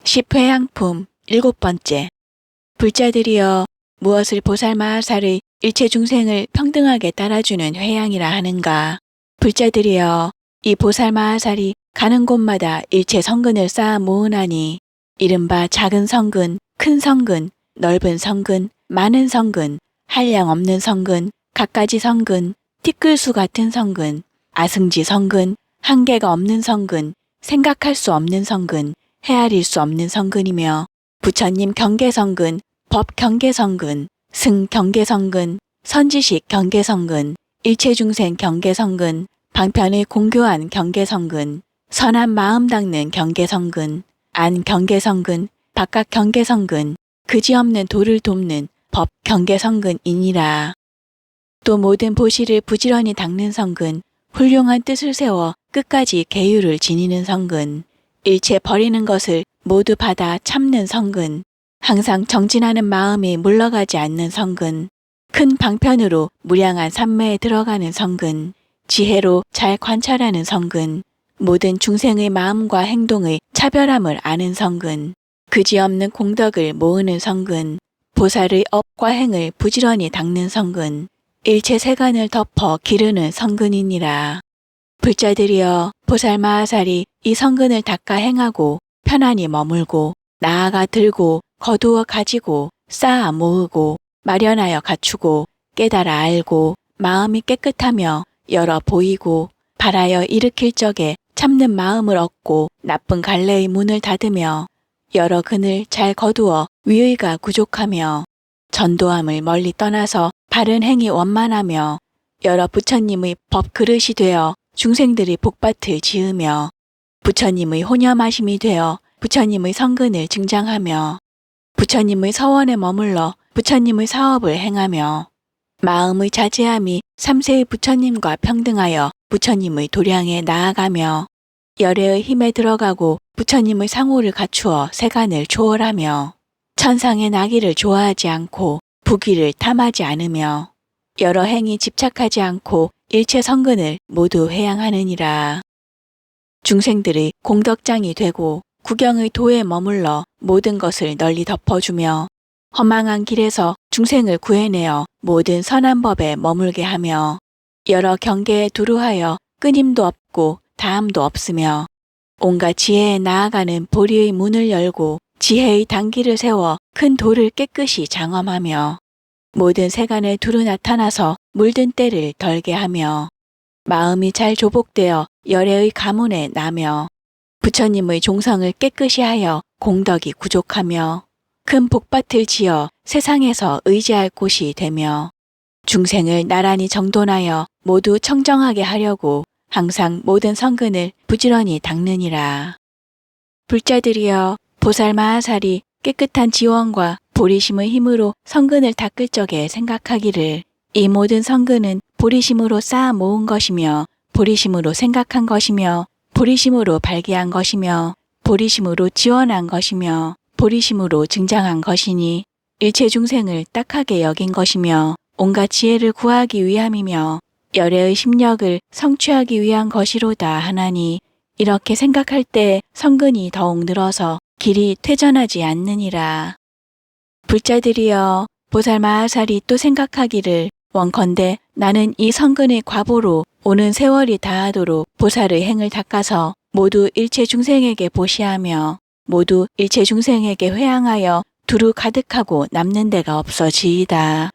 십회양품 7번째. 불자들이여, 무엇을 보살마하살의 일체 중생을 평등하게 따라주는 회양이라 하는가. 불자들이여, 이 보살마하살이 가는 곳마다 일체 성근을 쌓아 모으나니 이른바 작은 성근, 큰 성근, 넓은 성근, 많은 성근, 한량 없는 성근, 갖가지 성근, 티끌수 같은 성근, 아승지 성근, 한계가 없는 성근, 생각할 수 없는 성근, 헤아릴 수 없는 성근이며 부처님 경계성근, 법 경계성근, 승 경계성근, 선지식 경계성근, 일체중생 경계성근, 방편의 공교한 경계성근, 선한 마음 닦는 경계성근, 안 경계성근, 바깥 경계성근, 그지없는 도를 돕는 법 경계성근이니라. 또 모든 보시를 부지런히 닦는 성근, 훌륭한 뜻을 세워 끝까지 계율을 지니는 성근, 일체 버리는 것을 모두 받아 참는 성근, 항상 정진하는 마음이 물러가지 않는 성근, 큰 방편으로 무량한 삼매에 들어가는 성근, 지혜로 잘 관찰하는 성근, 모든 중생의 마음과 행동의 차별함을 아는 성근, 그지없는 공덕을 모으는 성근, 보살의 업과 행을 부지런히 닦는 성근, 일체 세간을 덮어 기르는 성근이니라. 불자들이여, 보살마하살이 이 성근을 닦아 행하고 편안히 머물고 나아가 들고 거두어 가지고 쌓아 모으고 마련하여 갖추고 깨달아 알고 마음이 깨끗하며 열어 보이고 바라여 일으킬 적에 참는 마음을 얻고 나쁜 갈래의 문을 닫으며 여러 근을 잘 거두어 위의가 부족하며 전도함을 멀리 떠나서 바른 행이 원만하며 여러 부처님의 법 그릇이 되어 중생들이 복밭을 지으며 부처님의 호념하심이 되어 부처님의 성근을 증장하며 부처님의 서원에 머물러 부처님의 사업을 행하며 마음의 자제함이 삼세의 부처님과 평등하여 부처님의 도량에 나아가며 열애의 힘에 들어가고 부처님의 상호를 갖추어 세간을 초월하며 천상의 나기를 좋아하지 않고 부귀를 탐하지 않으며 여러 행이 집착하지 않고 일체 성근을 모두 회양하느니라. 중생들의 공덕장이 되고 구경의 도에 머물러 모든 것을 널리 덮어주며 허망한 길에서 중생을 구해내어 모든 선한 법에 머물게 하며 여러 경계에 두루하여 끊임도 없고 다함도 없으며 온갖 지혜에 나아가는 보리의 문을 열고 지혜의 단기를 세워 큰 돌을 깨끗이 장엄하며 모든 세간에 두루 나타나서 물든 때를 덜게 하며 마음이 잘 조복되어 열애의 가문에 나며 부처님의 종성을 깨끗이 하여 공덕이 구족하며 큰 복밭을 지어 세상에서 의지할 곳이 되며 중생을 나란히 정돈하여 모두 청정하게 하려고 항상 모든 성근을 부지런히 닦느니라. 불자들이여, 보살마하살이 깨끗한 지원과 보리심의 힘으로 성근을 닦을 적에 생각하기를 이 모든 성근은 보리심으로 쌓아 모은 것이며 보리심으로 생각한 것이며 보리심으로 발기한 것이며 보리심으로 지원한 것이며 보리심으로 증장한 것이니 일체 중생을 딱하게 여긴 것이며 온갖 지혜를 구하기 위함이며 열애의 심력을 성취하기 위한 것이로다 하나니 이렇게 생각할 때 성근이 더욱 늘어서 길이 퇴전하지 않느니라. 불자들이여, 보살마하살이 또 생각하기를 원컨대 나는 이 성근의 과보로 오는 세월이 다하도록 보살의 행을 닦아서 모두 일체 중생에게 보시하며 모두 일체 중생에게 회양하여 두루 가득하고 남는 데가 없어지이다.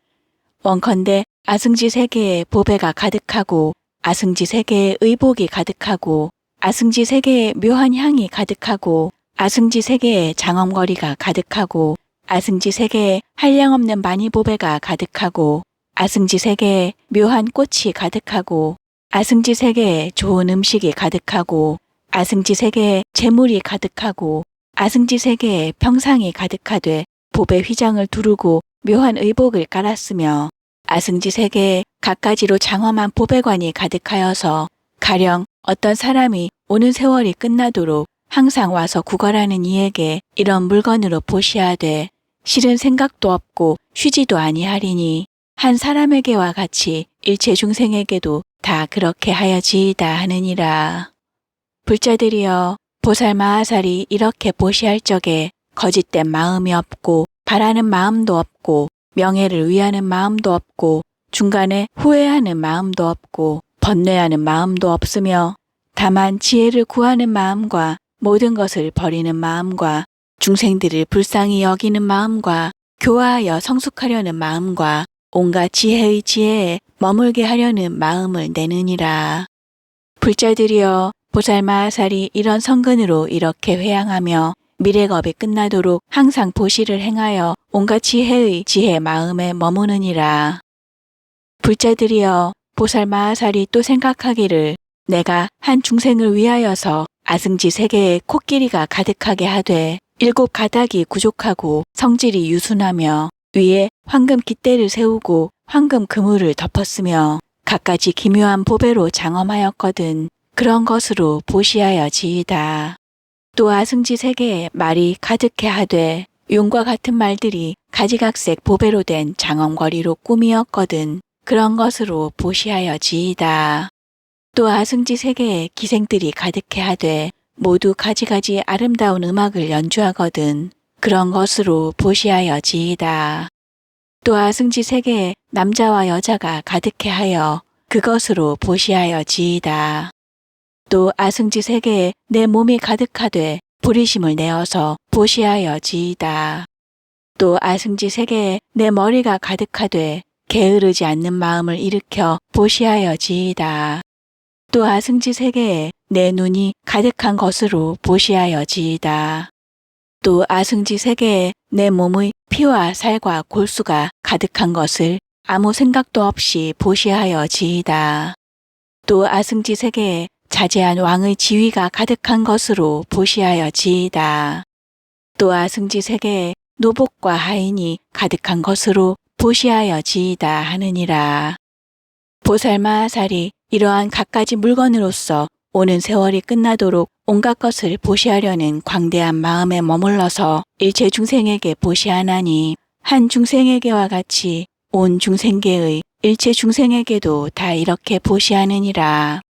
원컨대 아승지 세계에 보배가 가득하고 아승지 세계에 의복이 가득하고 아승지 세계에 묘한 향이 가득하고 아승지 세계에 장엄거리가 가득하고 아승지 세계에 한량없는 만이보배가 가득하고 아승지 세계에 묘한 꽃이 가득하고 아승지 세계에 좋은 음식이 가득하고 아승지 세계에 재물이 가득하고 아승지 세계에 평상이 가득하되 보배 휘장을 두르고 묘한 의복을 깔았으며 아승지 세계에 갖가지로 장엄한 보배관이 가득하여서 가령 어떤 사람이 오는 세월이 끝나도록 항상 와서 구걸하는 이에게 이런 물건으로 보시하되 실은 생각도 없고 쉬지도 아니하리니 한 사람에게와 같이 일체 중생에게도 다 그렇게 하여지이다 하느니라. 불자들이여, 보살마하살이 이렇게 보시할 적에 거짓된 마음이 없고 바라는 마음도 없고 명예를 위하는 마음도 없고 중간에 후회하는 마음도 없고 번뇌하는 마음도 없으며 다만 지혜를 구하는 마음과 모든 것을 버리는 마음과 중생들을 불쌍히 여기는 마음과 교화하여 성숙하려는 마음과 온갖 지혜의 지혜에 머물게 하려는 마음을 내느니라. 불자들이여 보살마하살이 이런 성근으로 이렇게 회양하며 미래겁이 끝나도록 항상 보시를 행하여 온갖 지혜의 지혜 마음에 머무느니라. 불자들이여 보살마하살이 또 생각하기를 내가 한 중생을 위하여서 아승지 세계에 코끼리가 가득하게 하되 7 가닥이 부족하고 성질이 유순하며 위에 황금 깃대를 세우고 황금 그물을 덮었으며 갖가지 기묘한 보배로 장엄하였거든 그런 것으로 보시하여지이다. 또 아승지 세계에 말이 가득해 하되 용과 같은 말들이 가지각색 보배로 된 장엄거리로 꾸미었거든 그런 것으로 보시하여지이다. 또 아승지 세계에 기생들이 가득해 하되 모두 가지가지 아름다운 음악을 연주하거든 그런 것으로 보시하여지이다. 또 아승지 세계에 남자와 여자가 가득해 하여 그것으로 보시하여지이다. 또 아승지 세계에 내 몸이 가득하되 부리심을 내어서 보시하여지이다. 또 아승지 세계에 내 머리가 가득하되 게으르지 않는 마음을 일으켜 보시하여지이다. 또 아승지 세계에 내 눈이 가득한 것으로 보시하여지이다. 또 아승지 세계에 내 몸의 피와 살과 골수가 가득한 것을 아무 생각도 없이 보시하여지이다. 또 아승지 세계에 자제한 왕의 지위가 가득한 것으로 보시하여지이다. 또 아승지 세계에 노복과 하인이 가득한 것으로 보시하여지이다 하느니라. 보살마하살이 이러한 갖가지 물건으로서 오는 세월이 끝나도록 온갖 것을 보시하려는 광대한 마음에 머물러서 일체 중생에게 보시하나니 한 중생에게와 같이 온 중생계의 일체 중생에게도 다 이렇게 보시하느니라.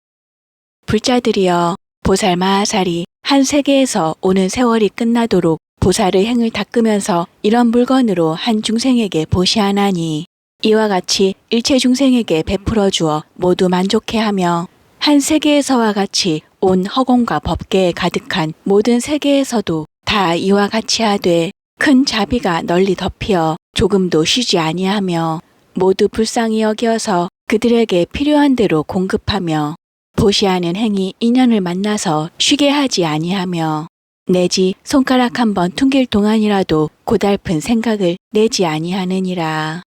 불자들이여 보살마하살이 한 세계에서 오는 세월이 끝나도록 보살의 행을 닦으면서 이런 물건으로 한 중생에게 보시하나니 이와 같이 일체 중생에게 베풀어 주어 모두 만족해 하며 한 세계에서와 같이 온 허공과 법계에 가득한 모든 세계에서도 다 이와 같이 하되 큰 자비가 널리 덮여 조금도 쉬지 아니하며 모두 불쌍히 여겨서 그들에게 필요한 대로 공급하며 보시하는 행이 인연을 만나서 쉬게 하지 아니하며 내지 손가락 한번 퉁길 동안이라도 고달픈 생각을 내지 아니하느니라.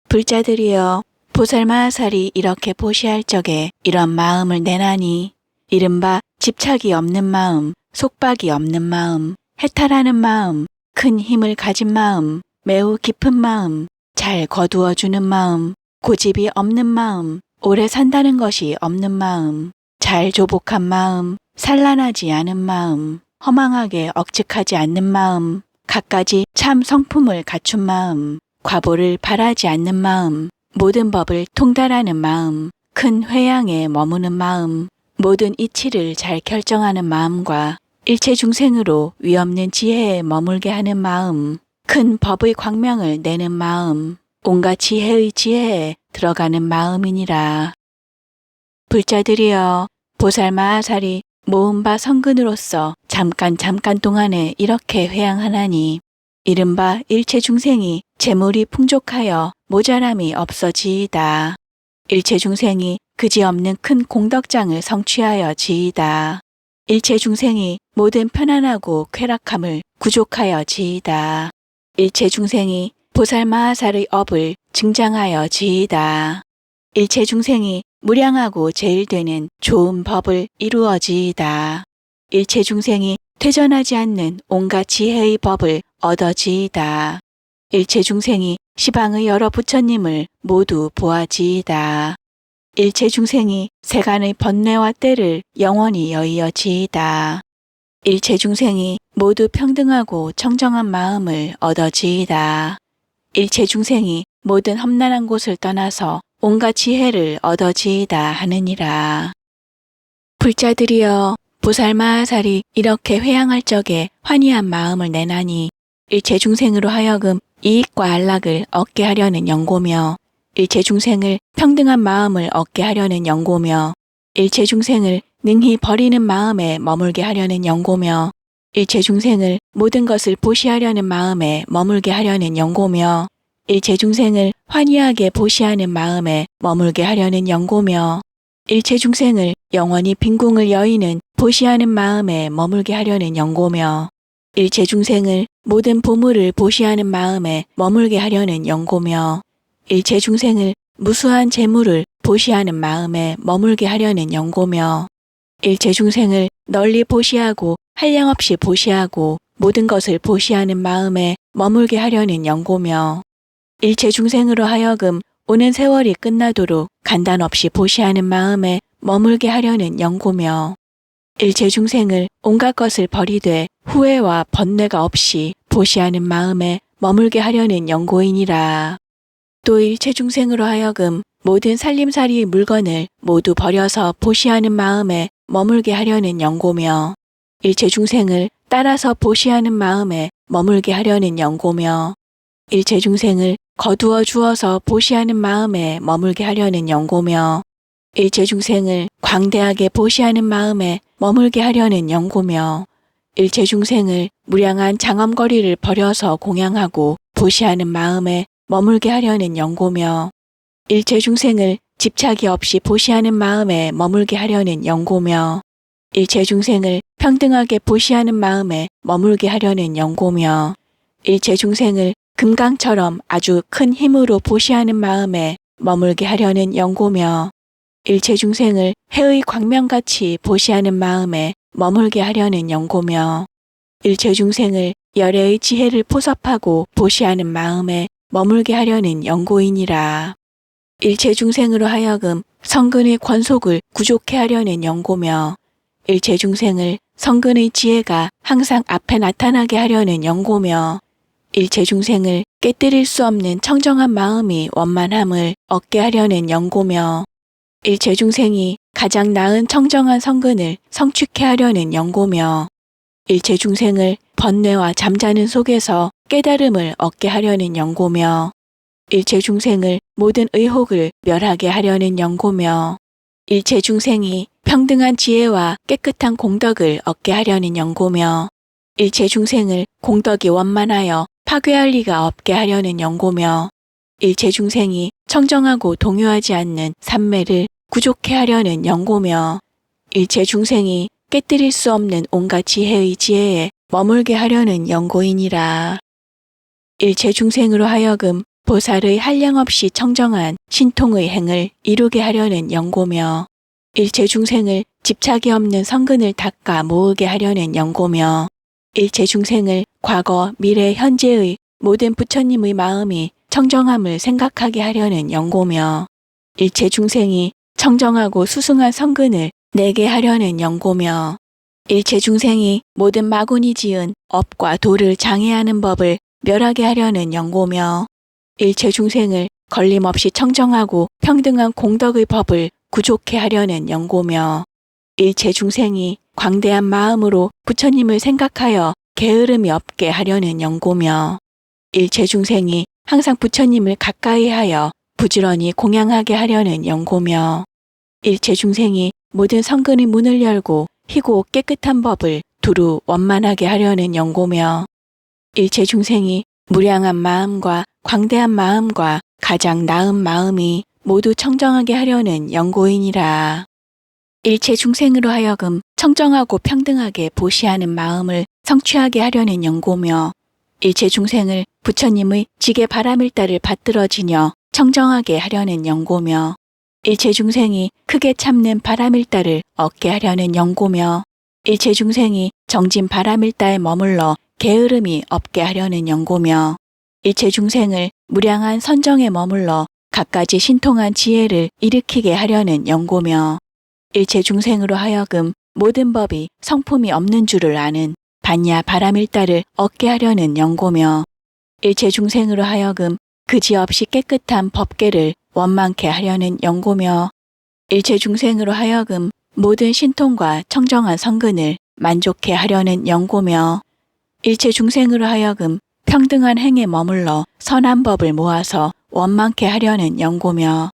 불자들이여 보살마하살이 이렇게 보시할 적에 이런 마음을 내나니 이른바 집착이 없는 마음, 속박이 없는 마음, 해탈하는 마음, 큰 힘을 가진 마음, 매우 깊은 마음, 잘 거두어주는 마음, 고집이 없는 마음, 오래 산다는 것이 없는 마음, 잘 조복한 마음, 산란하지 않은 마음, 허망하게 억측하지 않는 마음, 갖가지 참 성품을 갖춘 마음, 과보를 바라지 않는 마음, 모든 법을 통달하는 마음, 큰 회양에 머무는 마음, 모든 이치를 잘 결정하는 마음과 일체 중생으로 위없는 지혜에 머물게 하는 마음, 큰 법의 광명을 내는 마음, 온갖 지혜의 지혜에 들어가는 마음이니라. 불자들이여 보살마하살이 모은 바 성근으로서 잠깐 동안에 이렇게 회양하나니 이른바 일체 중생이 재물이 풍족하여 모자람이 없어지이다. 일체 중생이 그지없는 큰 공덕장을 성취하여 지이다. 일체 중생이 모든 편안하고 쾌락함을 구족하여 지이다. 일체 중생이 보살마하살의 업을 증장하여 지이다. 일체 중생이 무량하고 제일되는 좋은 법을 이루어 지이다. 일체 중생이 퇴전하지 않는 온갖 지혜의 법을 얻어 지이다. 일체 중생이 시방의 여러 부처님을 모두 보아지이다. 일체 중생이 세간의 번뇌와 때를 영원히 여의어지이다. 일체 중생이 모두 평등하고 청정한 마음을 얻어지이다. 일체 중생이 모든 험난한 곳을 떠나서 온갖 지혜를 얻어지이다 하느니라. 불자들이여 보살마살이 이렇게 회양할 적에 환희한 마음을 내나니 일체 중생으로 하여금 이익과 안락을 얻게 하려는 연고며 일체 중생을 평등한 마음을 얻게 하려는 연고며 일체 중생을 능히 버리는 마음에 머물게 하려는 연고며 일체 중생을 모든 것을 보시하려는 마음에 머물게 하려는 연고며 일체 중생을 환희하게 보시하는 마음에 머물게 하려는 연고며 일체 중생을 영원히 빈궁을 여의는 보시하는 마음에 머물게 하려는 연고며 일체 중생을 모든 보물을 보시하는 마음에 머물게 하려는 연고며 일체 중생을 무수한 재물을 보시하는 마음에 머물게 하려는 연고며 일체 중생을 널리 보시하고 한량없이 보시하고 모든 것을 보시하는 마음에 머물게 하려는 연고며 일체 중생으로 하여금 오는 세월이 끝나도록 간단 없이 보시하는 마음에 머물게 하려는 연고며 일체 중생을 온갖 것을 버리되 후회와 번뇌가 없이 보시하는 마음에 머물게 하려는 연고이니라. 또 일체 중생으로 하여금 모든 살림살이의 물건을 모두 버려서 보시하는 마음에 머물게 하려는 연고며 일체 중생을 따라서 보시하는 마음에 머물게 하려는 연고며 일체 중생을 거두어 주어서 보시하는 마음에 머물게 하려는 연고며 일체 중생을 광대하게 보시하는 마음에 머물게 하려는 연고며 일체 중생을 무량한 장엄거리를 버려서 공양하고 보시하는 마음에 머물게 하려는 연고며 일체 중생을 집착이 없이 보시하는 마음에 머물게 하려는 연고며 일체 중생을 평등하게 보시하는 마음에 머물게 하려는 연고며 일체 중생을 금강처럼 아주 큰 힘으로 보시하는 마음에 머물게 하려는 연고며 일체 중생을 해의 광명같이 보시하는 마음에 머물게 하려는 연고며 일체 중생을 열애의 지혜를 포섭하고 보시하는 마음에 머물게 하려는 연고이니라. 일체 중생으로 하여금 성근의 권속을 구족해 하려는 연고며 일체 중생을 성근의 지혜가 항상 앞에 나타나게 하려는 연고며 일체 중생을 깨뜨릴 수 없는 청정한 마음이 원만함을 얻게 하려는 연고며 일체 중생이 가장 나은 청정한 성근을 성취케 하려는 연고며 일체 중생을 번뇌와 잠자는 속에서 깨달음을 얻게 하려는 연고며 일체 중생을 모든 의혹을 멸하게 하려는 연고며 일체 중생이 평등한 지혜와 깨끗한 공덕을 얻게 하려는 연고며 일체 중생을 공덕이 원만하여 파괴할 리가 없게 하려는 연고며 일체 중생이 청정하고 동요하지 않는 삼매를 구족해 하려는 연고며 일체 중생이 깨뜨릴 수 없는 온갖 지혜의 지혜에 머물게 하려는 연고이니라. 일체 중생으로 하여금 보살의 한량없이 청정한 신통의 행을 이루게 하려는 연고며 일체 중생을 집착이 없는 성근을 닦아 모으게 하려는 연고며 일체 중생을 과거, 미래, 현재의 모든 부처님의 마음이 청정함을 생각하게 하려는 연고며 일체 중생이 청정하고 수승한 성근을 내게 하려는 연고며 일체 중생이 모든 마군이 지은 업과 도를 장애하는 법을 멸하게 하려는 연고며 일체 중생을 걸림없이 청정하고 평등한 공덕의 법을 구족해 하려는 연고며 일체 중생이 광대한 마음으로 부처님을 생각하여 게으름이 없게 하려는 연고며 일체 중생이 항상 부처님을 가까이 하여 부지런히 공양하게 하려는 연고며 일체 중생이 모든 성근의 문을 열고 희고 깨끗한 법을 두루 원만하게 하려는 연고며 일체 중생이 무량한 마음과 광대한 마음과 가장 나은 마음이 모두 청정하게 하려는 연고이니라. 일체 중생으로 하여금 청정하고 평등하게 보시하는 마음을 성취하게 하려는 연고며 일체 중생을 부처님의 지게 바라밀다를 받들어 지녀 청정하게 하려는 연고며 일체 중생이 크게 참는 바라밀다를 얻게 하려는 연고며 일체 중생이 정진 바라밀다에 머물러 게으름이 없게 하려는 연고며 일체 중생을 무량한 선정에 머물러 갖가지 신통한 지혜를 일으키게 하려는 연고며 일체 중생으로 하여금 모든 법이 성품이 없는 줄을 아는 반야 바라밀다를 얻게 하려는 연고며 일체 중생으로 하여금 그지없이 깨끗한 법계를 원만케 하려는 연고며 일체 중생으로 하여금 모든 신통과 청정한 성근을 만족해 하려는 연고며 일체 중생으로 하여금 평등한 행에 머물러 선한 법을 모아서 원만케 하려는 연고며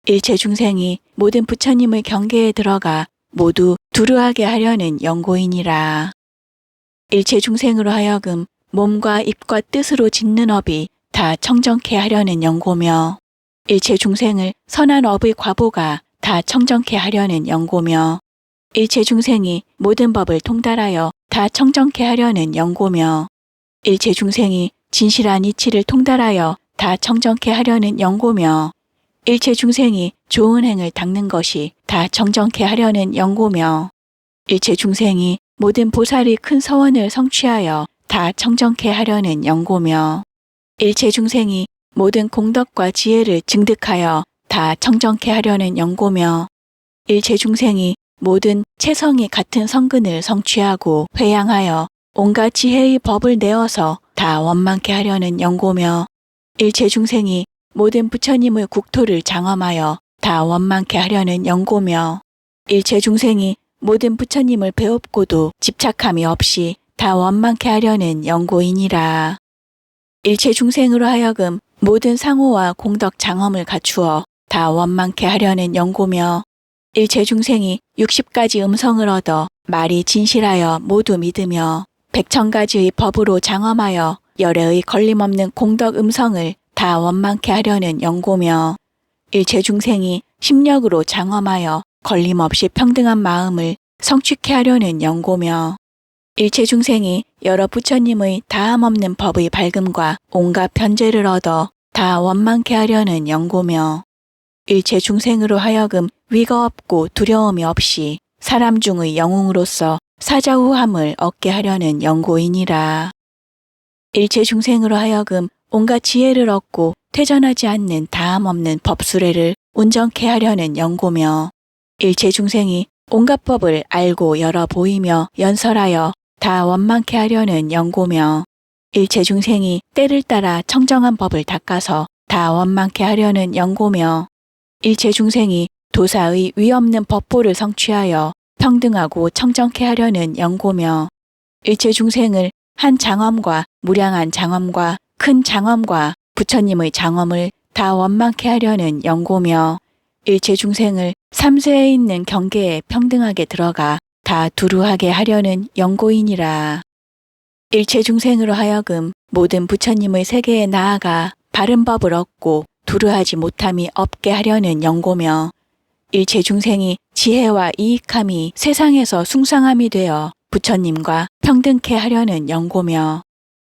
일체 중생이 모든 부처님의 경계에 들어가 모두 두루하게 하려는 연고이니라. 일체 중생으로 하여금 몸과 입과 뜻으로 짓는 업이 다 청정케 하려는 연고며 일체 중생을 선한 업의 과보가 다 청정케 하려는 연고며 일체 중생이 모든 법을 통달하여 다 청정케 하려는 연고며 일체 중생이 진실한 이치를 통달하여 다 청정케 하려는 연고며 일체 중생이 좋은 행을 닦는 것이 다 청정케 하려는 연고며 일체 중생이 모든 보살의 큰 서원을 성취하여 다 청정케 하려는 연고며 일체 중생이 모든 공덕과 지혜를 증득하여 다 청정케 하려는 연고며 일체 중생이 모든 체성이 같은 성근을 성취하고 회양하여 온갖 지혜의 법을 내어서 다 원만케 하려는 연고며 일체 중생이 모든 부처님의 국토를 장엄하여 다 원만케 하려는 연고며 일체 중생이 모든 부처님을 배웁고도 집착함이 없이 다 원만케 하려는 연고이니라. 일체 중생으로 하여금 모든 상호와 공덕 장엄을 갖추어 다 원만케 하려는 연고며 일체 중생이 60가지 음성을 얻어 말이 진실하여 모두 믿으며 100,000가지의 법으로 장엄하여 열애의 걸림없는 공덕 음성을 다 원만케 하려는 연고며 일체 중생이 심력으로 장엄하여 걸림없이 평등한 마음을 성취케 하려는 연고며 일체 중생이 여러 부처님의 다함없는 법의 밝음과 온갖 편죄를 얻어 다 원만케 하려는 연고며 일체 중생으로 하여금 위가 없고 두려움이 없이 사람 중의 영웅으로서 사자후함을 얻게 하려는 연고이니라. 일체 중생으로 하여금 온갖 지혜를 얻고 퇴전하지 않는 다함없는 법수례를 온전케 하려는 연고며 일체 중생이 온갖 법을 알고 열어 보이며 연설하여 다 원만케 하려는 연고며 일체 중생이 때를 따라 청정한 법을 닦아서 다 원만케 하려는 연고며 일체 중생이 도사의 위없는 법보를 성취하여 평등하고 청정케 하려는 연고며 일체 중생을 한 장엄과 무량한 장엄과 큰 장엄과 부처님의 장엄을 다 원만케 하려는 연고며 일체 중생을 삼세에 있는 경계에 평등하게 들어가 다 두루하게 하려는 연고이니라. 일체 중생으로 하여금 모든 부처님의 세계에 나아가 바른 법을 얻고 두루하지 못함이 없게 하려는 연고며 일체 중생이 지혜와 이익함이 세상에서 숭상함이 되어 부처님과 평등케 하려는 연고며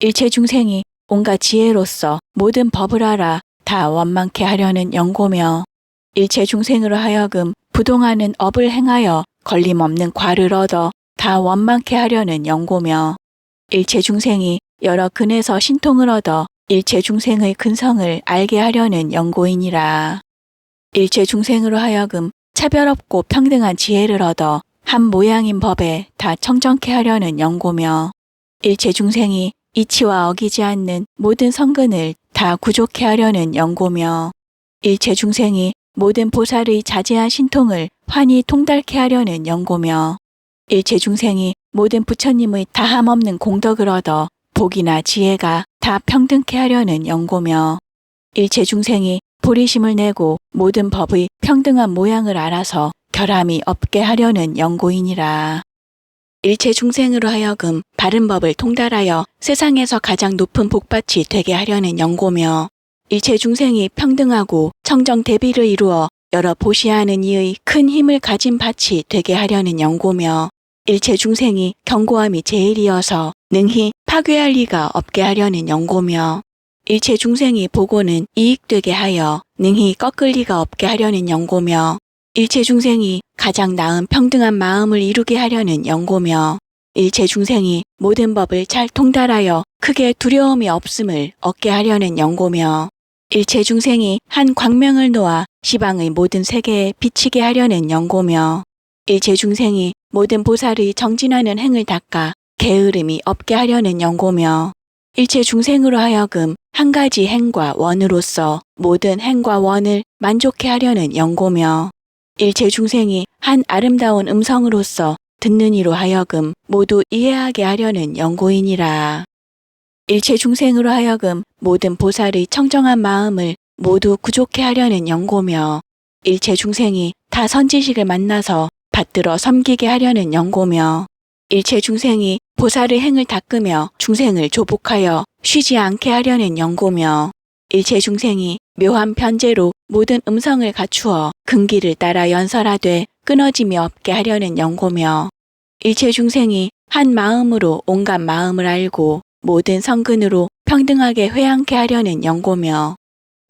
일체 중생이 온갖 지혜로서 모든 법을 알아 다 원만케 하려는 연고며 일체 중생으로 하여금 부동하는 업을 행하여 걸림없는 과를 얻어 다 원만케 하려는 연고며 일체 중생이 여러 근에서 신통을 얻어 일체 중생의 근성을 알게 하려는 연고이니라. 일체 중생으로 하여금 차별 없고 평등한 지혜를 얻어 한 모양인 법에 다 청정케 하려는 연고며 일체 중생이 이치와 어기지 않는 모든 성근을 다 구족케 하려는 연고며 일체 중생이 모든 보살의 자제한 신통을 환히 통달케 하려는 연고며 일체 중생이 모든 부처님의 다함없는 공덕을 얻어 복이나 지혜가 다 평등케 하려는 연고며 일체 중생이 보리심을 내고 모든 법의 평등한 모양을 알아서 결함이 없게 하려는 연고이니라. 일체 중생으로 하여금 바른 법을 통달하여 세상에서 가장 높은 복밭이 되게 하려는 연고며 일체 중생이 평등하고 청정 대비를 이루어 여러 보시하는 이의 큰 힘을 가진 밭이 되게 하려는 연고며 일체 중생이 견고함이 제일이어서 능히 파괴할 리가 없게 하려는 연고며 일체 중생이 보고는 이익되게 하여 능히 꺾을 리가 없게 하려는 연고며 일체 중생이 가장 나은 평등한 마음을 이루게 하려는 연고며 일체 중생이 모든 법을 잘 통달하여 크게 두려움이 없음을 얻게 하려는 연고며 일체 중생이 한 광명을 놓아 시방의 모든 세계에 비치게 하려는 연고며 일체 중생이 모든 보살의 정진하는 행을 닦아 게으름이 없게 하려는 연고며 일체 중생으로 하여금 한 가지 행과 원으로서 모든 행과 원을 만족해 하려는 연고며 일체 중생이 한 아름다운 음성으로서 듣는 이로 하여금 모두 이해하게 하려는 연고이니라. 일체 중생으로 하여금 모든 보살의 청정한 마음을 모두 구족해 하려는 연고며 일체 중생이 다 선지식을 만나서 받들어 섬기게 하려는 연고며 일체 중생이 보살의 행을 닦으며 중생을 조복하여 쉬지 않게 하려는 연고며 일체 중생이 묘한 편제로 모든 음성을 갖추어 근기를 따라 연설하되 끊어짐이 없게 하려는 연고며 일체 중생이 한 마음으로 온갖 마음을 알고 모든 성근으로 평등하게 회양케 하려는 연고며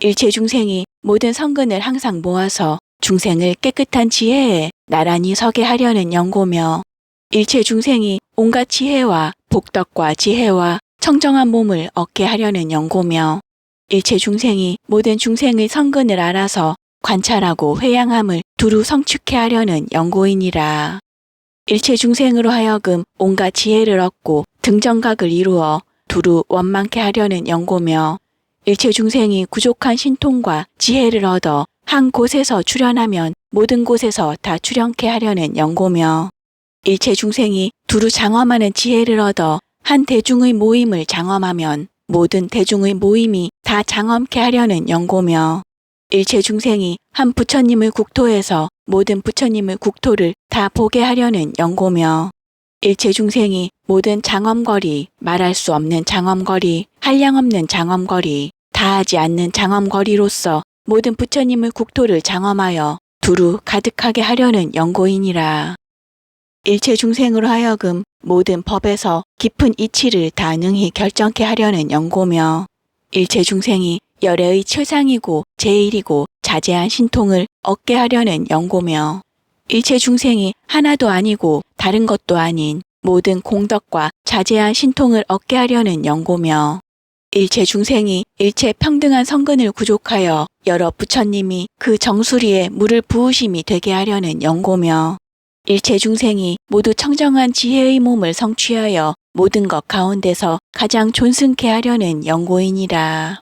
일체 중생이 모든 성근을 항상 모아서 중생을 깨끗한 지혜에 나란히 서게 하려는 연고며 일체 중생이 온갖 지혜와 복덕과 지혜와 청정한 몸을 얻게 하려는 연고며 일체 중생이 모든 중생의 성근을 알아서 관찰하고 회양함을 두루 성축해 하려는 연고이니라. 일체 중생으로 하여금 온갖 지혜를 얻고 등정각을 이루어 두루 원만케 하려는 연고며 일체 중생이 부족한 신통과 지혜를 얻어 한 곳에서 출현하면 모든 곳에서 다 출현케 하려는 연고며 일체 중생이 두루 장엄하는 지혜를 얻어 한 대중의 모임을 장엄하면 모든 대중의 모임이 다 장엄케 하려는 연고며 일체 중생이 한 부처님의 국토에서 모든 부처님의 국토를 다 보게 하려는 연고며 일체 중생이 모든 장엄거리, 말할 수 없는 장엄거리, 한량없는 장엄거리, 다하지 않는 장엄거리로서 모든 부처님의 국토를 장엄하여 두루 가득하게 하려는 연고이니라. 일체 중생으로 하여금 모든 법에서 깊은 이치를 다 능히 결정케 하려는 연고며 일체 중생이 열애의 최상이고 제일이고 자제한 신통을 얻게 하려는 연고며 일체 중생이 하나도 아니고 다른 것도 아닌 모든 공덕과 자제한 신통을 얻게 하려는 연고며 일체 중생이 일체 평등한 성근을 구족하여 여러 부처님이 그 정수리에 물을 부으심이 되게 하려는 연고며 일체 중생이 모두 청정한 지혜의 몸을 성취하여 모든 것 가운데서 가장 존승케 하려는 연고이니라.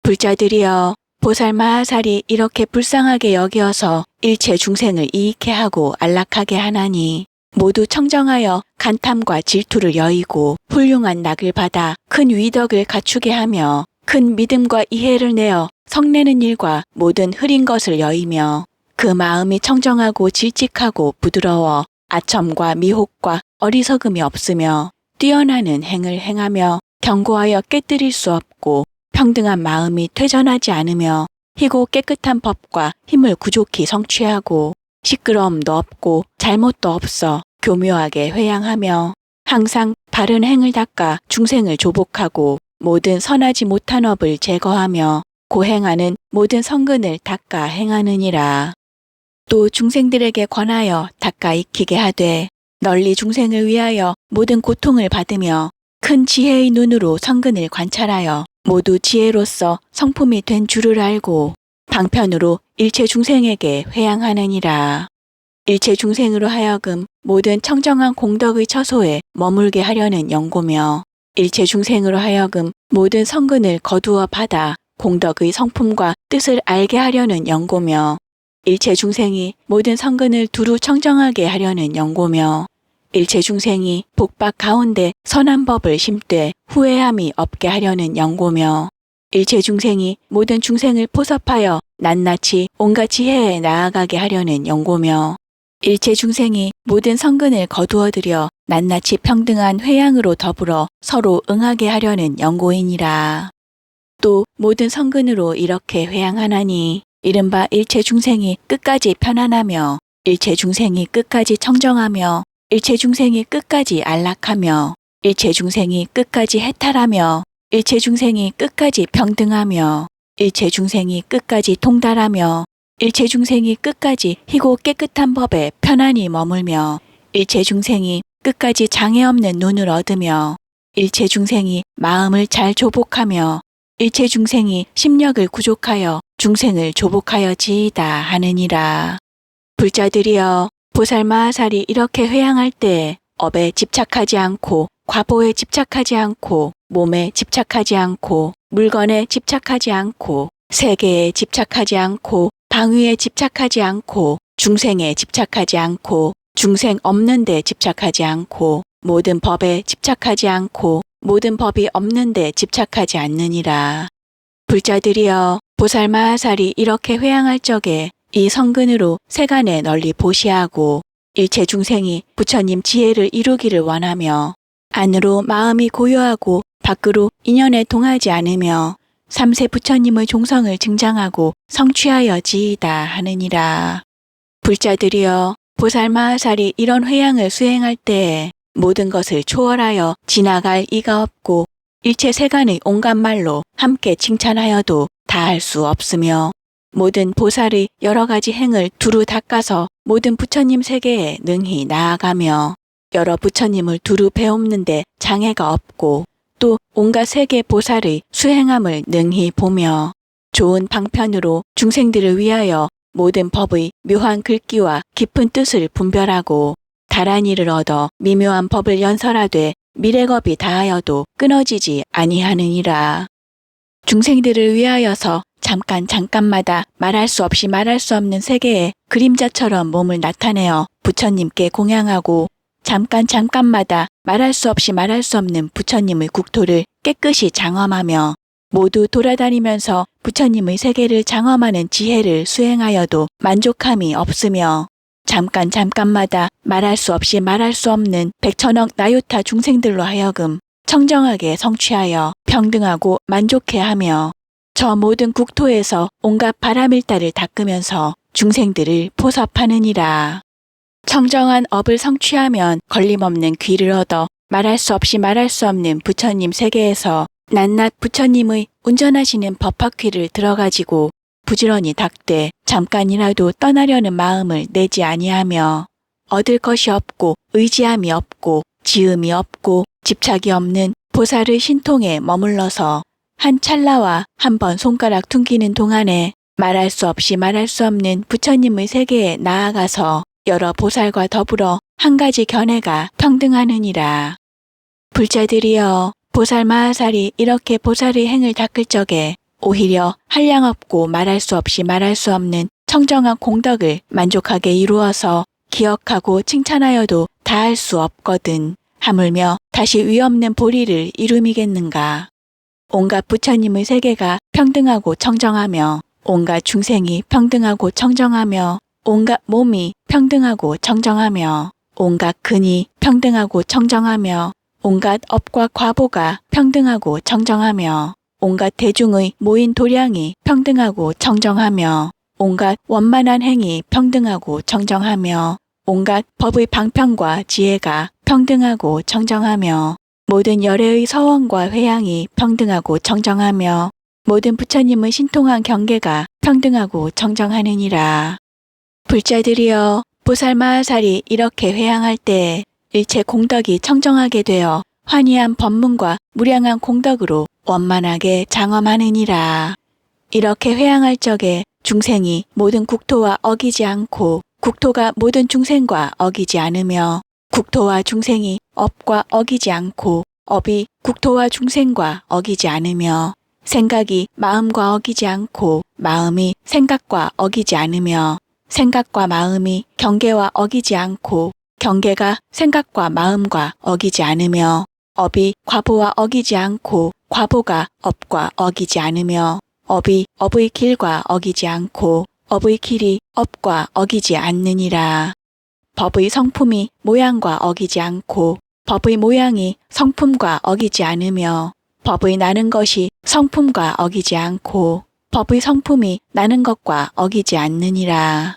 불자들이여 보살 마하살이 이렇게 불쌍하게 여기어서 일체 중생을 이익케 하고 안락하게 하나니 모두 청정하여 간탐과 질투를 여의고 훌륭한 낙을 받아 큰 위덕을 갖추게 하며 큰 믿음과 이해를 내어 성내는 일과 모든 흐린 것을 여의며 그 마음이 청정하고 질직하고 부드러워 아첨과 미혹과 어리석음이 없으며 뛰어나는 행을 행하며 견고하여 깨뜨릴 수 없고 평등한 마음이 퇴전하지 않으며 희고 깨끗한 법과 힘을 구족히 성취하고 시끄러움도 없고 잘못도 없어 교묘하게 회양하며 항상 바른 행을 닦아 중생을 조복하고 모든 선하지 못한 업을 제거하며 고행하는 모든 성근을 닦아 행하느니라. 또 중생들에게 권하여 닦아 익히게 하되 널리 중생을 위하여 모든 고통을 받으며 큰 지혜의 눈으로 성근을 관찰하여 모두 지혜로서 성품이 된 줄을 알고 방편으로 일체 중생에게 회양하느니라. 일체 중생으로 하여금 모든 청정한 공덕의 처소에 머물게 하려는 연고며 일체 중생으로 하여금 모든 성근을 거두어 받아 공덕의 성품과 뜻을 알게 하려는 연고며 일체 중생이 모든 성근을 두루 청정하게 하려는 연고며 일체 중생이 복박 가운데 선한 법을 심되 후회함이 없게 하려는 연고며 일체 중생이 모든 중생을 포섭하여 낱낱이 온갖 지혜에 나아가게 하려는 연고며 일체 중생이 모든 성근을 거두어들여 낱낱이 평등한 회양으로 더불어 서로 응하게 하려는 연고이니라. 또 모든 성근으로 이렇게 회양하나니 이른바 일체 중생이 끝까지 편안하며 일체 중생이 끝까지 청정하며 일체 중생이 끝까지 안락하며 일체 중생이 끝까지 해탈하며 일체 중생이 끝까지 평등하며 일체 중생이 끝까지 통달하며 일체 중생이 끝까지 희고 깨끗한 법에 편안히 머물며 일체 중생이 끝까지 장애 없는 눈을 얻으며 일체 중생이 마음을 잘 조복하며 일체 중생이 심력을 구족하여 중생을 조복하여 지이다 하느니라. 불자들이여 보살 마하살이 이렇게 회양할 때 업에 집착하지 않고 과보에 집착하지 않고 몸에 집착하지 않고 물건에 집착하지 않고 세계에 집착하지 않고 방위에 집착하지 않고 중생에 집착하지 않고 중생 없는 데 집착하지 않고 모든 법에 집착하지 않고 모든 법이 없는 데 집착하지 않느니라. 불자들이여 보살마하살이 이렇게 회양할 적에 이 성근으로 세간에 널리 보시하고 일체 중생이 부처님 지혜를 이루기를 원하며 안으로 마음이 고요하고 밖으로 인연에 동하지 않으며 삼세 부처님의 종성을 증장하고 성취하여 지이다 하느니라. 불자들이여 보살마하살이 이런 회양을 수행할 때에 모든 것을 초월하여 지나갈 이가 없고 일체 세간의 온갖 말로 함께 칭찬하여도 다할 수 없으며 모든 보살의 여러 가지 행을 두루 닦아서 모든 부처님 세계에 능히 나아가며 여러 부처님을 두루 배웁는데 장애가 없고 또 온갖 세계 보살의 수행함을 능히 보며 좋은 방편으로 중생들을 위하여 모든 법의 묘한 글귀와 깊은 뜻을 분별하고 다란이를 얻어 미묘한 법을 연설하되 미래겁이 다하여도 끊어지지 아니하느니라. 중생들을 위하여서 잠깐마다 말할 수 없이 말할 수 없는 세계에 그림자처럼 몸을 나타내어 부처님께 공양하고 잠깐마다 말할 수 없이 말할 수 없는 부처님의 국토를 깨끗이 장엄하며 모두 돌아다니면서 부처님의 세계를 장엄하는 지혜를 수행하여도 만족함이 없으며 잠깐마다 말할 수 없이 말할 수 없는 백천억 나요타 중생들로 하여금 청정하게 성취하여 평등하고 만족해하며 저 모든 국토에서 온갖 바람일다를 닦으면서 중생들을 포섭하느니라. 청정한 업을 성취하면 걸림없는 귀를 얻어 말할 수 없이 말할 수 없는 부처님 세계에서 낱낱 부처님의 운전하시는 법화퀴를 들어가지고 부지런히 닦되 잠깐이라도 떠나려는 마음을 내지 아니하며 얻을 것이 없고 의지함이 없고 지음이 없고 집착이 없는 보살의 신통에 머물러서 한 찰나와 한 번 손가락 퉁기는 동안에 말할 수 없이 말할 수 없는 부처님의 세계에 나아가서 여러 보살과 더불어 한 가지 견해가 평등하느니라. 불자들이여 보살마하살이 이렇게 보살의 행을 닦을 적에 오히려 한량없고 말할 수 없이 말할 수 없는 청정한 공덕을 만족하게 이루어서 기억하고 칭찬하여도 다할 수 없거든 하물며 다시 위없는 보리를 이루미겠는가. 온갖 부처님의 세계가 평등하고 청정하며 온갖 중생이 평등하고 청정하며 온갖 몸이 평등하고 청정하며 온갖 근이 평등하고 청정하며 온갖 업과 과보가 평등하고 청정하며 온갖 대중의 모인 도량이 평등하고 청정하며 온갖 원만한 행이 평등하고 청정하며 온갖 법의 방편과 지혜가 평등하고 청정하며 모든 열애의 서원과 회양이 평등하고 청정하며 모든 부처님의 신통한 경계가 평등하고 청정하느니라. 불자들이여 보살마하살이 이렇게 회양할 때에 일체 공덕이 청정하게 되어 환희한 법문과 무량한 공덕으로 원만하게 장엄하느니라. 이렇게 회양할 적에 중생이 모든 국토와 어기지 않고 국토가 모든 중생과 어기지 않으며 국토와 중생이 업과 어기지 않고 업이 국토와 중생과 어기지 않으며 생각이 마음과 어기지 않고 마음이 생각과 어기지 않으며 생각과 마음이 경계와 어기지 않고 경계가 생각과 마음과 어기지 않으며 업이 과보와 어기지 않고 과보가 업과 어기지 않으며 업이 업의 길과 어기지 않고 업의 길이 업과 어기지 않느니라. 법의 성품이 모양과 어기지 않고 법의 모양이 성품과 어기지 않으며 법의 나는 것이 성품과 어기지 않고 법의 성품이 나는 것과 어기지 않느니라.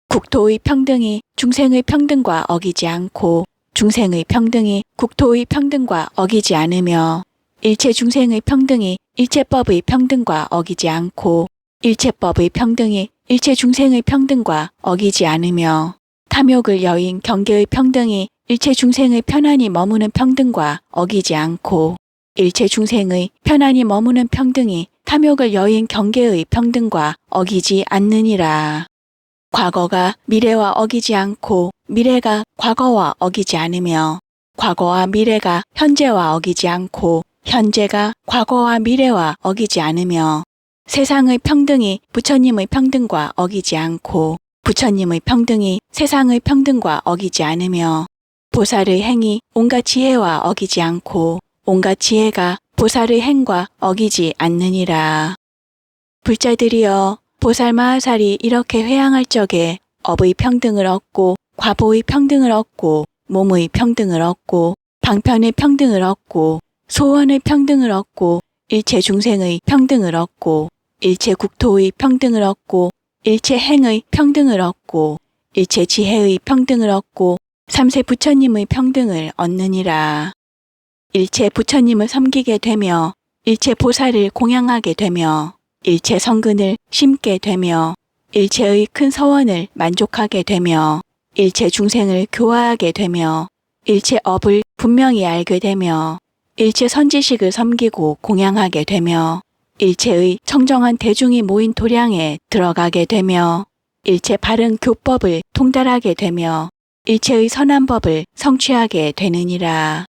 국토의 평등이 중생의 평등과 어기지 않고 중생의 평등이 국토의 평등과 어기지 않으며 일체 중생의 평등이 일체법의 평등과 어기지 않고 일체법의 평등이 일체 중생의 평등과 어기지 않으며 탐욕을 여인 경계의 평등이 일체 중생의 편안히 머무는 평등과 어기지 않고 일체 중생의 편안히 머무는 평등이 탐욕을 여인 경계의 평등과 어기지 않느니라. 과거가 미래와 어기지 않고 미래가 과거와 어기지 않으며 과거와 미래가 현재와 어기지 않고 현재가 과거와 미래와 어기지 않으며 세상의 평등이 부처님의 평등과 어기지 않고 부처님의 평등이 세상의 평등과 어기지 않으며 보살의 행이 온갖 지혜와 어기지 않고 온갖 지혜가 보살의 행과 어기지 않느니라. 불자들이여, 보살 마하살이 이렇게 회양할 적에 업의 평등을 얻고 과보의 평등을 얻고 몸의 평등을 얻고 방편의 평등을 얻고 소원의 평등을 얻고 일체 중생의 평등을 얻고 일체 국토의 평등을 얻고 일체 행의 평등을 얻고 일체 지혜의 평등을 얻고 삼세 부처님의 평등을 얻느니라. 일체 부처님을 섬기게 되며 일체 보살을 공양하게 되며 일체 성근을 심게 되며 일체의 큰 서원을 만족하게 되며 일체 중생을 교화하게 되며 일체 업을 분명히 알게 되며 일체 선지식을 섬기고 공양하게 되며 일체의 청정한 대중이 모인 도량에 들어가게 되며 일체 바른 교법을 통달하게 되며 일체의 선한 법을 성취하게 되느니라.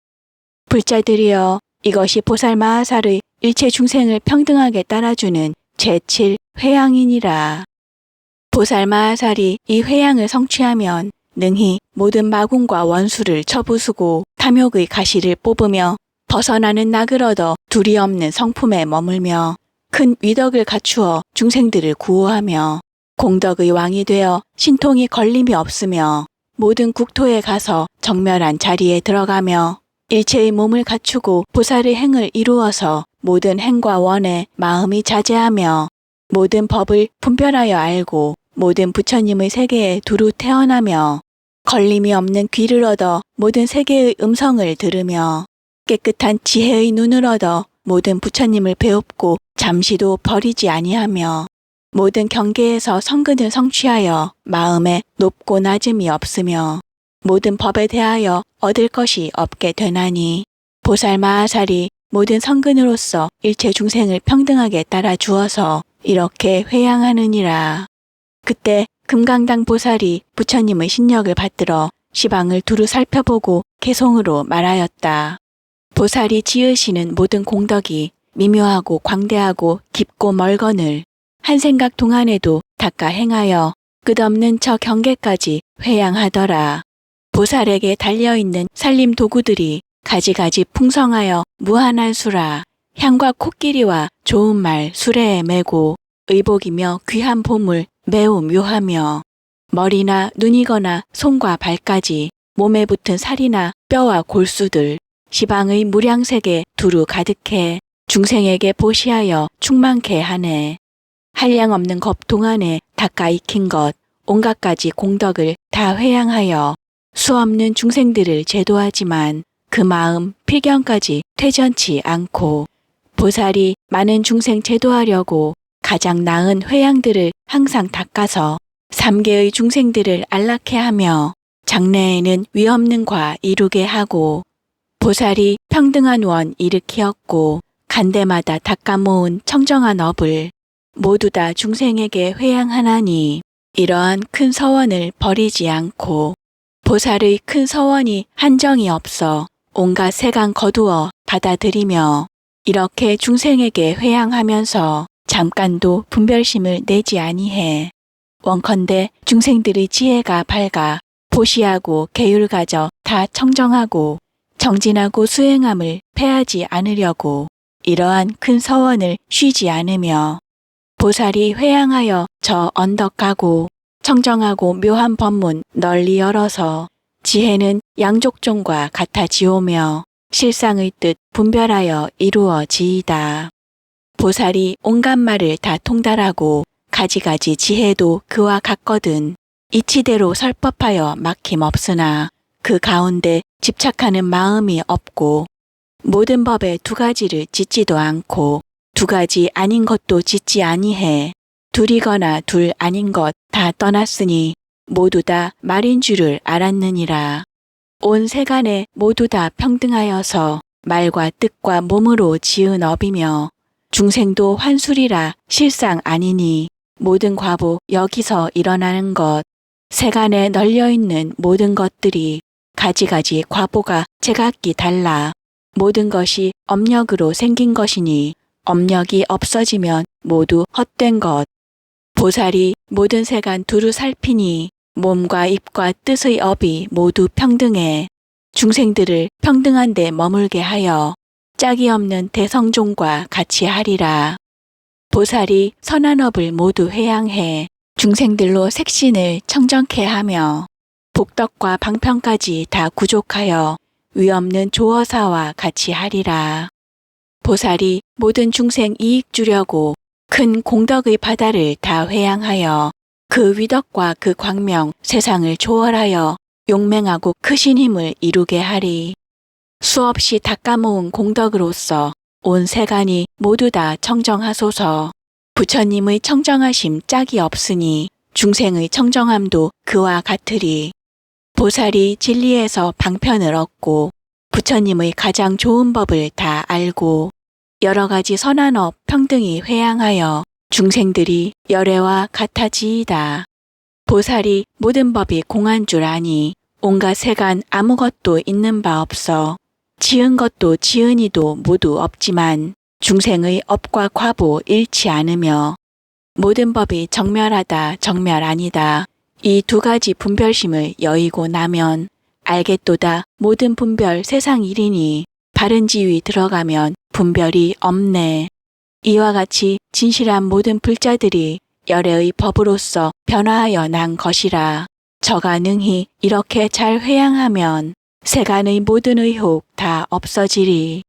불자들이여, 이것이 보살 마하살의 일체 중생을 평등하게 따라주는 제7 회양이니라. 보살 마하살이 이 회양을 성취하면 능히 모든 마군과 원수를 쳐부수고 탐욕의 가시를 뽑으며 벗어나는 낙을 얻어 둘이 없는 성품에 머물며 큰 위덕을 갖추어 중생들을 구호하며 공덕의 왕이 되어 신통이 걸림이 없으며 모든 국토에 가서 정멸한 자리에 들어가며 일체의 몸을 갖추고 보살의 행을 이루어서 모든 행과 원에 마음이 자제하며 모든 법을 분별하여 알고 모든 부처님의 세계에 두루 태어나며 걸림이 없는 귀를 얻어 모든 세계의 음성을 들으며 깨끗한 지혜의 눈을 얻어 모든 부처님을 배웁고 잠시도 버리지 아니하며 모든 경계에서 성근을 성취하여 마음에 높고 낮음이 없으며 모든 법에 대하여 얻을 것이 없게 되나니 보살 마하살이 모든 성근으로서 일체 중생을 평등하게 따라 주어서 이렇게 회양하느니라. 그때 금강당 보살이 부처님의 신력을 받들어 시방을 두루 살펴보고 개송으로 말하였다. 보살이 지으시는 모든 공덕이 미묘하고 광대하고 깊고 멀거늘 한 생각 동안에도 닦아 행하여 끝없는 저 경계까지 회양하더라. 보살에게 달려있는 살림 도구들이 가지가지 풍성하여 무한한 수라. 향과 코끼리와 좋은 말 수레에 메고 의복이며 귀한 보물 매우 묘하며 머리나 눈이거나 손과 발까지 몸에 붙은 살이나 뼈와 골수들 시방의 무량색에 두루 가득해 중생에게 보시하여 충만케 하네. 한량없는 겁 동안에 닦아 익힌 것 온갖 가지 공덕을 다 회양하여 수없는 중생들을 제도하지만 그 마음 필경까지 퇴전치 않고 보살이 많은 중생 제도하려고 가장 나은 회양들을 항상 닦아서 3계의 중생들을 안락해 하며 장래에는 위없는 과 이루게 하고 보살이 평등한 원 일으키었고 간대마다 닦아 모은 청정한 업을 모두 다 중생에게 회양하나니 이러한 큰 서원을 버리지 않고 보살의 큰 서원이 한정이 없어 온갖 세간 거두어 받아들이며 이렇게 중생에게 회양하면서 잠깐도 분별심을 내지 아니해 원컨대 중생들의 지혜가 밝아 보시하고 계율 가져 다 청정하고 정진하고 수행함을 패하지 않으려고 이러한 큰 서원을 쉬지 않으며 보살이 회양하여 저 언덕 가고 청정하고 묘한 법문 널리 열어서 지혜는 양족종과 같아지오며 실상의 뜻 분별하여 이루어지이다. 보살이 온갖 말을 다 통달하고 가지가지 지혜도 그와 같거든 이치대로 설법하여 막힘없으나 그 가운데 집착하는 마음이 없고 모든 법에 두 가지를 짓지도 않고 두 가지 아닌 것도 짓지 아니해 둘이거나 둘 아닌 것 다 떠났으니 모두 다 말인 줄을 알았느니라. 온 세간에 모두 다 평등하여서 말과 뜻과 몸으로 지은 업이며 중생도 환술이라 실상 아니니 모든 과보 여기서 일어나는 것 세간에 널려있는 모든 것들이 가지가지 과보가 제각기 달라 모든 것이 업력으로 생긴 것이니 업력이 없어지면 모두 헛된 것 보살이 모든 세간 두루 살피니 몸과 입과 뜻의 업이 모두 평등해 중생들을 평등한 데 머물게 하여 짝이 없는 대성종과 같이 하리라. 보살이 선한 업을 모두 회양해 중생들로 색신을 청정케 하며 복덕과 방편까지 다 구족하여 위없는 조어사와 같이 하리라. 보살이 모든 중생 이익 주려고 큰 공덕의 바다를 다 회양하여 그 위덕과 그 광명 세상을 초월하여 용맹하고 크신 힘을 이루게 하리. 수없이 닦아 모은 공덕으로서 온 세간이 모두 다 청정하소서. 부처님의 청정하심 짝이 없으니 중생의 청정함도 그와 같으리. 보살이 진리에서 방편을 얻고 부처님의 가장 좋은 법을 다 알고 여러 가지 선한 업 평등히 회양하여 중생들이 열애와 같아지이다. 보살이 모든 법이 공한 줄 아니 온갖 세간 아무것도 있는 바 없어 지은 것도 지은이도 모두 없지만 중생의 업과 과보 잃지 않으며 모든 법이 정멸하다 정멸 아니다. 이 두 가지 분별심을 여의고 나면 알겠도다 모든 분별 세상 일이니 바른 지위 들어가면 분별이 없네. 이와 같이 진실한 모든 불자들이 열애의 법으로서 변화하여 난 것이라. 저가 능히 이렇게 잘 회양하면 세간의 모든 의혹 다 없어지리.